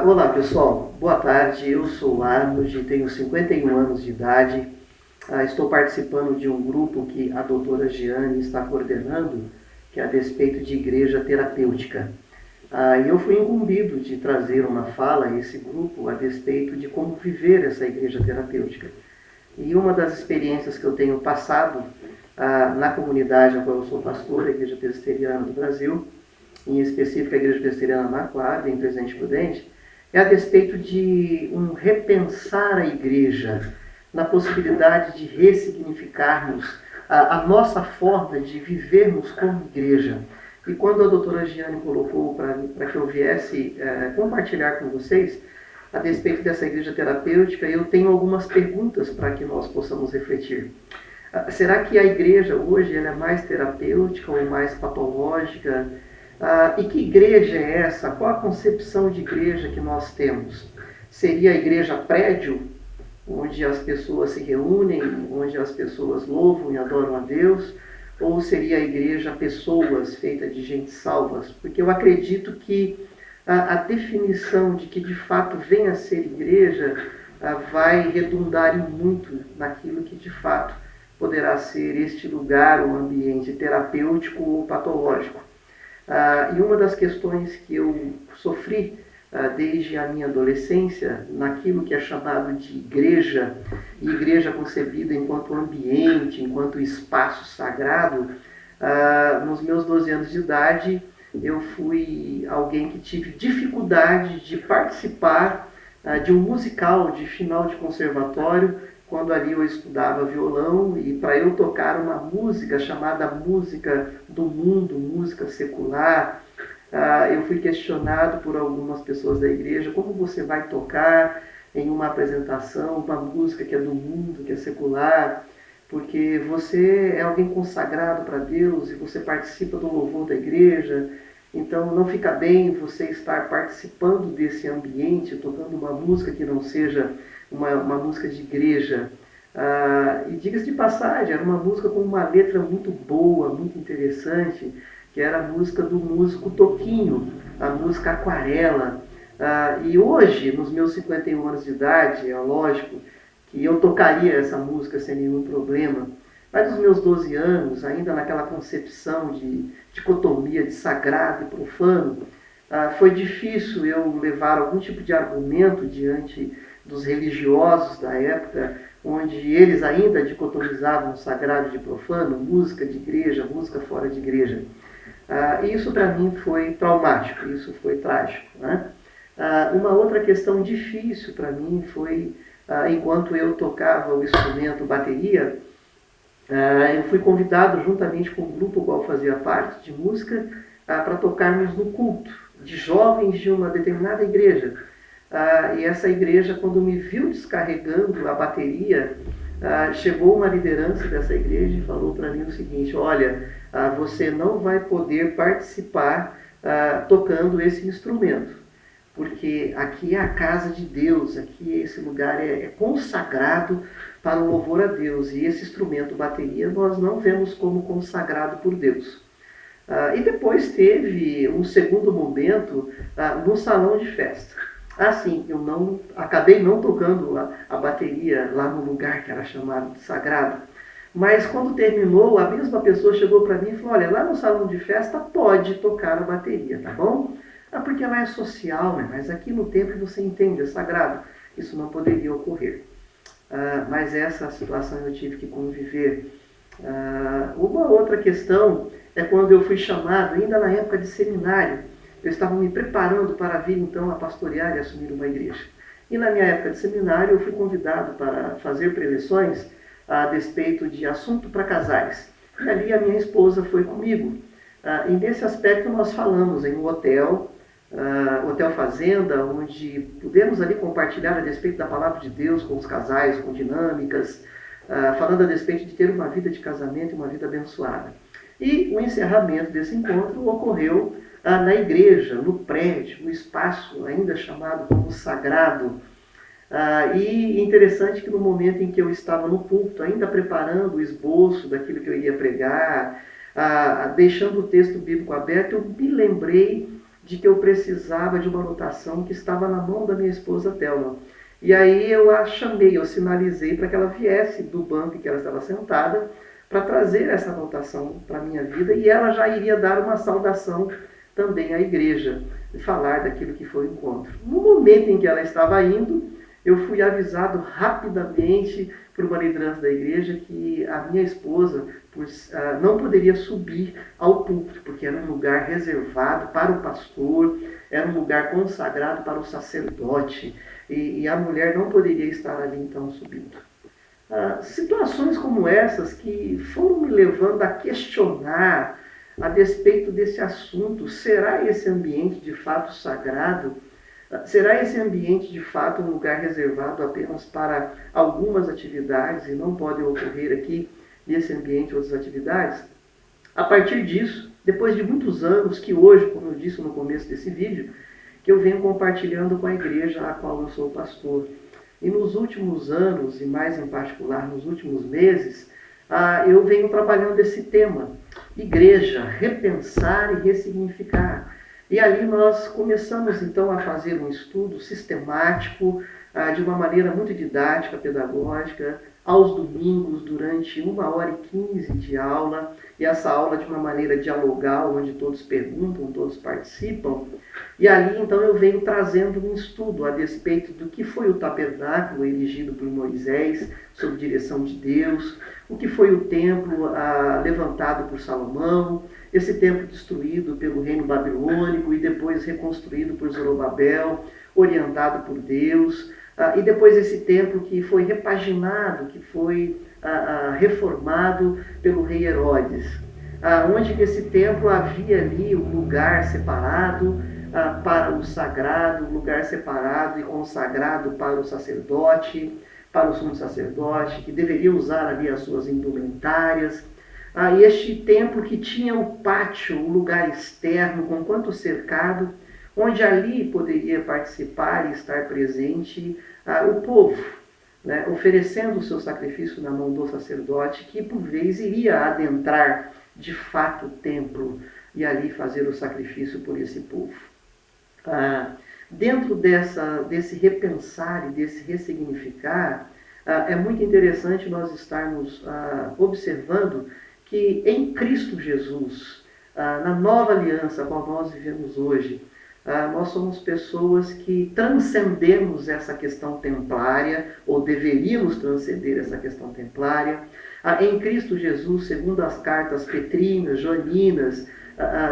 Olá pessoal, boa tarde, eu sou o Arnold, tenho 51 anos de idade, estou participando de um grupo que a doutora Giane está coordenando, que é a despeito de igreja terapêutica. E eu fui incumbido de trazer uma fala a esse grupo a despeito de como viver essa igreja terapêutica. E uma das experiências que eu tenho passado na comunidade a qual eu sou pastor, a Igreja Presbiteriana do Brasil, em específico a Igreja Presbiteriana Macuada, em Presidente Prudente, é a despeito de um repensar a igreja, na possibilidade de ressignificarmos a nossa forma de vivermos como igreja. E quando a doutora Giane colocou para que eu viesse compartilhar com vocês a despeito dessa igreja terapêutica, eu tenho algumas perguntas para que nós possamos refletir. Será que a igreja hoje ela é mais terapêutica ou mais patológica? E que igreja é essa? Qual a concepção de igreja que nós temos? Seria a igreja prédio, onde as pessoas se reúnem, onde as pessoas louvam e adoram a Deus? Ou seria a igreja pessoas, feita de gente salvas? Porque eu acredito que a definição de que de fato vem a ser igreja vai redundar em muito naquilo que de fato poderá ser este lugar, um ambiente terapêutico ou patológico. E uma das questões que eu sofri desde a minha adolescência, naquilo que é chamado de igreja, e igreja concebida enquanto ambiente, enquanto espaço sagrado, nos meus 12 anos de idade, eu fui alguém que tive dificuldade de participar de um musical de final de conservatório, quando ali eu estudava violão, e para eu tocar uma música chamada música do mundo, música secular, eu fui questionado por algumas pessoas da igreja, como você vai tocar em uma apresentação uma música que é do mundo, que é secular, porque você é alguém consagrado para Deus e você participa do louvor da igreja, então não fica bem você estar participando desse ambiente, tocando uma música que não seja uma música de igreja. E diga-se de passagem, era uma música com uma letra muito boa, muito interessante, que era a música do músico Toquinho, a música Aquarela. E hoje, nos meus 51 anos de idade, é lógico que eu tocaria essa música sem nenhum problema, mas nos meus 12 anos, ainda naquela concepção de dicotomia de sagrado e profano, foi difícil eu levar algum tipo de argumento diante dos religiosos da época, onde eles ainda dicotomizavam sagrado de profano, música de igreja, música fora de igreja. E isso para mim foi traumático, isso foi trágico, né? Uma outra questão difícil para mim foi, enquanto eu tocava o instrumento bateria, eu fui convidado juntamente com o grupo ao qual eu fazia parte de música para tocarmos no culto de jovens de uma determinada igreja. E essa igreja, quando me viu descarregando a bateria, chegou uma liderança dessa igreja e falou para mim o seguinte: olha, você não vai poder participar tocando esse instrumento, porque aqui é a casa de Deus, aqui esse lugar é consagrado para o louvor a Deus, e esse instrumento bateria nós não vemos como consagrado por Deus. E depois teve um segundo momento no salão de festa. Sim, eu acabei não tocando a bateria lá no lugar que era chamado de sagrado, mas quando terminou, a mesma pessoa chegou para mim e falou: olha, lá no salão de festa pode tocar a bateria, tá bom? Porque lá é social, né? Mas aqui no templo você entende, é sagrado. Isso não poderia ocorrer. Mas essa situação eu tive que conviver. Uma outra questão é quando eu fui chamado, ainda na época de seminário, eu estava me preparando para vir então a pastorear e assumir uma igreja. E na minha época de seminário eu fui convidado para fazer preleções a despeito de assunto para casais. E ali a minha esposa foi comigo. E nesse aspecto nós falamos em um hotel, Hotel Fazenda, onde pudemos ali compartilhar a despeito da palavra de Deus com os casais, com dinâmicas, falando a despeito de ter uma vida de casamento e uma vida abençoada. E o encerramento desse encontro ocorreu na igreja, no prédio, no espaço ainda chamado como sagrado. E interessante que no momento em que eu estava no púlpito, ainda preparando o esboço daquilo que eu iria pregar, deixando o texto bíblico aberto, eu me lembrei de que eu precisava de uma anotação que estava na mão da minha esposa Thelma. E aí eu a chamei, eu sinalizei para que ela viesse do banco em que ela estava sentada, para trazer essa anotação para a minha vida, e ela já iria dar uma saudação também à igreja, e falar daquilo que foi o encontro. No momento em que ela estava indo, eu fui avisado rapidamente por uma liderança da igreja que a minha esposa não poderia subir ao púlpito, porque era um lugar reservado para o pastor, era um lugar consagrado para o sacerdote, e a mulher não poderia estar ali então subindo. Situações como essas que foram me levando a questionar a despeito desse assunto. Será esse ambiente de fato sagrado? Será esse ambiente de fato um lugar reservado apenas para algumas atividades e não podem ocorrer aqui nesse ambiente outras atividades? A partir disso, depois de muitos anos, que hoje, como eu disse no começo desse vídeo, que eu venho compartilhando com a igreja a qual eu sou pastor. E nos últimos anos, e mais em particular nos últimos meses, eu venho trabalhando esse tema, igreja, repensar e ressignificar. E ali nós começamos então a fazer um estudo sistemático, de uma maneira muito didática, pedagógica, aos domingos, durante 1h15 de aula, e essa aula de uma maneira dialogal, onde todos perguntam, todos participam. E ali então eu venho trazendo um estudo a despeito do que foi o tabernáculo erigido por Moisés, sob direção de Deus, o que foi o templo levantado por Salomão, esse templo destruído pelo reino babilônico e depois reconstruído por Zorobabel, orientado por Deus, e depois esse templo que foi repaginado, que foi reformado pelo rei Herodes, onde nesse templo havia ali um lugar separado para o sagrado, um lugar separado e consagrado para o sacerdote, para o sumo sacerdote, que deveria usar ali as suas indumentárias. E este templo que tinha o pátio, o lugar externo, com quanto cercado, onde ali poderia participar e estar presente o povo, né, oferecendo o seu sacrifício na mão do sacerdote, que por vez iria adentrar de fato o templo e ali fazer o sacrifício por esse povo. Dentro desse repensar e desse ressignificar, é muito interessante nós estarmos observando que em Cristo Jesus, na nova aliança a qual nós vivemos hoje, nós somos pessoas que transcendemos essa questão templária, ou deveríamos transcender essa questão templária. Em Cristo Jesus, segundo as cartas petrinas, joaninas,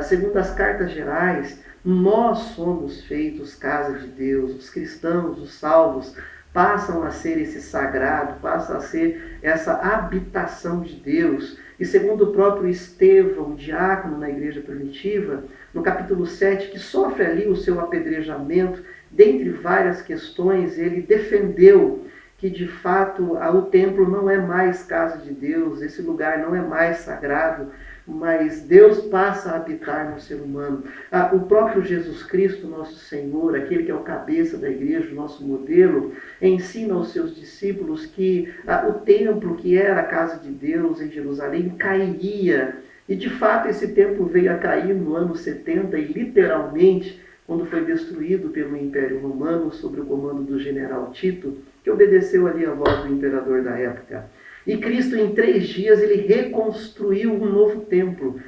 segundo as cartas gerais, nós somos feitos casa de Deus. Os cristãos, os salvos, passam a ser esse sagrado, passam a ser essa habitação de Deus. E segundo o próprio Estevão, diácono na igreja primitiva, no capítulo 7, que sofre ali o seu apedrejamento, dentre várias questões, ele defendeu que de fato o templo não é mais casa de Deus, esse lugar não é mais sagrado, mas Deus passa a habitar no ser humano. O próprio Jesus Cristo, nosso Senhor, aquele que é o cabeça da igreja, o nosso modelo, ensina aos seus discípulos que o templo, que era a casa de Deus em Jerusalém, cairia. E de fato esse templo veio a cair no ano 70 e literalmente, quando foi destruído pelo Império Romano, sob o comando do general Tito, que obedeceu ali a voz do imperador da época. E Cristo, em 3 dias, ele reconstruiu um novo templo.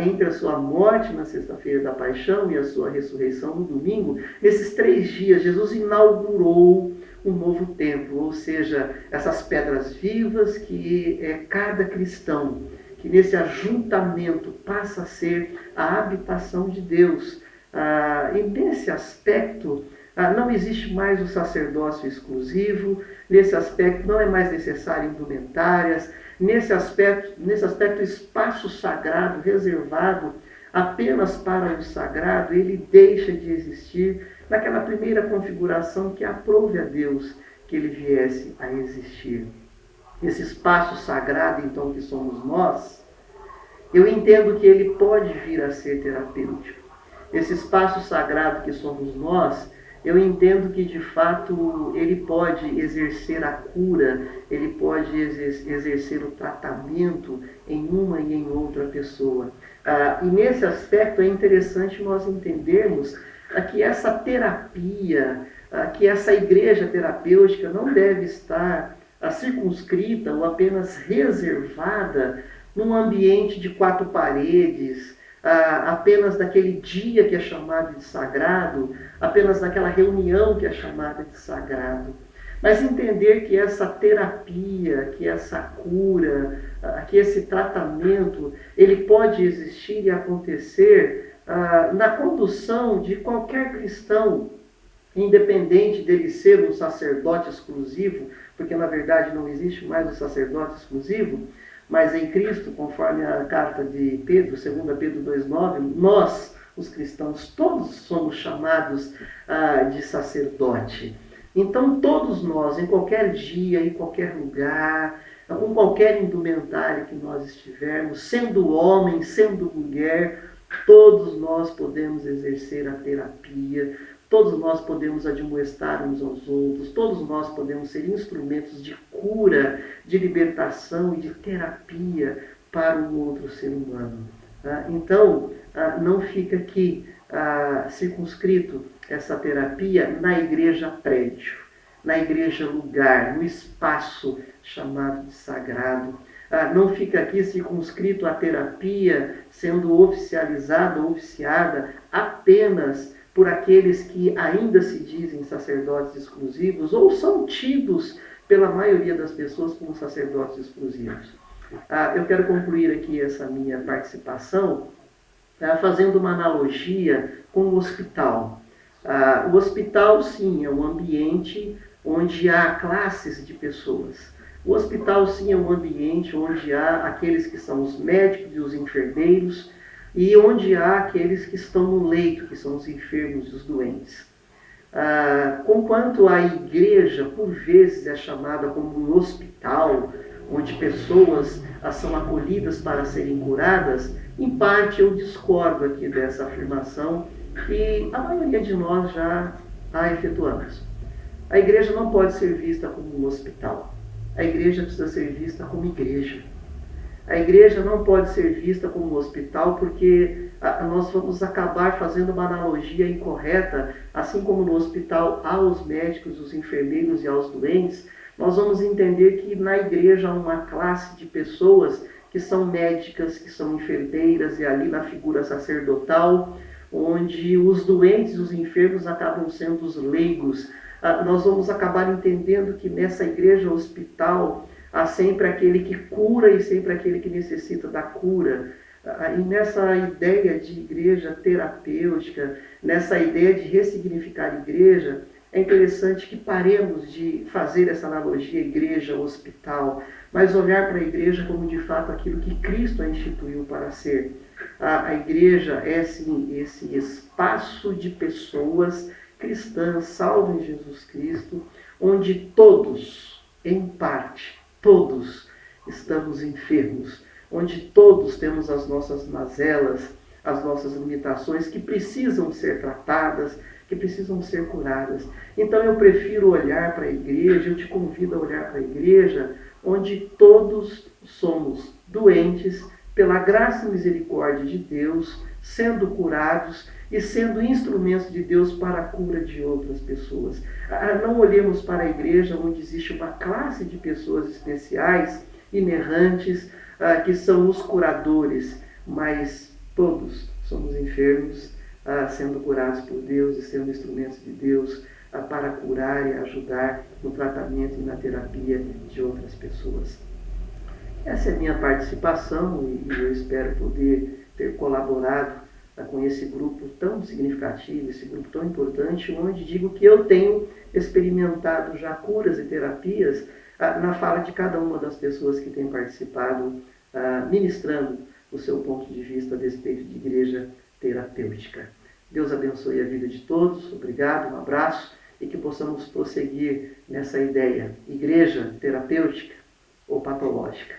Entre a sua morte na sexta-feira da paixão e a sua ressurreição no domingo, nesses 3 dias, Jesus inaugurou um novo templo, ou seja, essas pedras vivas que é cada cristão, que nesse ajuntamento passa a ser a habitação de Deus. E nesse aspecto, não existe mais o sacerdócio exclusivo, nesse aspecto não é mais necessário indumentárias, nesse aspecto o espaço sagrado reservado apenas para o sagrado, ele deixa de existir naquela primeira configuração que aprove a Deus que ele viesse a existir. Esse espaço sagrado, então, que somos nós, eu entendo que ele pode vir a ser terapêutico. Esse espaço sagrado que somos nós, eu entendo que de fato ele pode exercer a cura, ele pode exercer o tratamento em uma e em outra pessoa. E nesse aspecto é interessante nós entendermos que essa terapia, que essa igreja terapêutica não deve estar circunscrita ou apenas reservada num ambiente de quatro paredes, apenas daquele dia que é chamado de sagrado, apenas daquela reunião que é chamada de sagrado. Mas entender que essa terapia, que essa cura, que esse tratamento, ele pode existir e acontecer na condução de qualquer cristão, independente dele ser um sacerdote exclusivo, porque na verdade não existe mais o sacerdote exclusivo, mas em Cristo, conforme a carta de Pedro, 2 Pedro 2,9, nós, os cristãos, todos somos chamados de sacerdote. Então todos nós, em qualquer dia, em qualquer lugar, com qualquer indumentária que nós estivermos, sendo homem, sendo mulher, todos nós podemos exercer a terapia, todos nós podemos admoestar uns aos outros, todos nós podemos ser instrumentos de cura, de libertação e de terapia para um outro ser humano. Então, não fica aqui circunscrito essa terapia na igreja prédio, na igreja lugar, no espaço chamado de sagrado. Não fica aqui circunscrito a terapia sendo oficializada ou oficiada apenas por aqueles que ainda se dizem sacerdotes exclusivos ou são tidos pela maioria das pessoas como sacerdotes exclusivos. Eu quero concluir aqui essa minha participação fazendo uma analogia com o hospital. O hospital, sim, é um ambiente onde há classes de pessoas. O hospital, sim, é um ambiente onde há aqueles que são os médicos e os enfermeiros, e onde há aqueles que estão no leito, que são os enfermos e os doentes. Conquanto a igreja, por vezes, é chamada como um hospital, onde pessoas são acolhidas para serem curadas, em parte eu discordo aqui dessa afirmação que a maioria de nós já efetuamos. A igreja não pode ser vista como um hospital. A igreja precisa ser vista como igreja. A igreja não pode ser vista como um hospital porque nós vamos acabar fazendo uma analogia incorreta, assim como no hospital há os médicos, os enfermeiros e há os doentes, nós vamos entender que na igreja há uma classe de pessoas que são médicas, que são enfermeiras, e ali na figura sacerdotal, onde os doentes, os enfermos acabam sendo os leigos. Nós vamos acabar entendendo que nessa igreja hospital há sempre aquele que cura e sempre aquele que necessita da cura. E nessa ideia de igreja terapêutica, nessa ideia de ressignificar a igreja, é interessante que paremos de fazer essa analogia igreja-hospital, mas olhar para a igreja como de fato aquilo que Cristo a instituiu para ser. A igreja é sim esse espaço de pessoas cristãs, salvas em Jesus Cristo, onde todos, em parte, todos estamos enfermos, onde todos temos as nossas mazelas, as nossas limitações que precisam ser tratadas, que precisam ser curadas. Então eu prefiro olhar para a igreja, eu te convido a olhar para a igreja, onde todos somos doentes pela graça e misericórdia de Deus, sendo curados e sendo instrumentos de Deus para a cura de outras pessoas. Não olhemos para a igreja onde existe uma classe de pessoas especiais, inerrantes, que são os curadores, mas todos somos enfermos, sendo curados por Deus e sendo instrumentos de Deus para curar e ajudar no tratamento e na terapia de outras pessoas. Essa é a minha participação e eu espero poder ter colaborado com esse grupo tão significativo, esse grupo tão importante, onde digo que eu tenho experimentado já curas e terapias na fala de cada uma das pessoas que tem participado, ministrando o seu ponto de vista a respeito de igreja terapêutica. Deus abençoe a vida de todos, obrigado, um abraço, e que possamos prosseguir nessa ideia, igreja terapêutica ou patológica,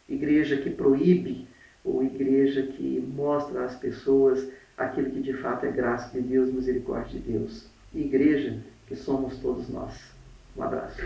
igreja que proíbe ou igreja que mostra às pessoas aquilo que de fato é graça de Deus, misericórdia de Deus. Igreja que somos todos nós. Um abraço.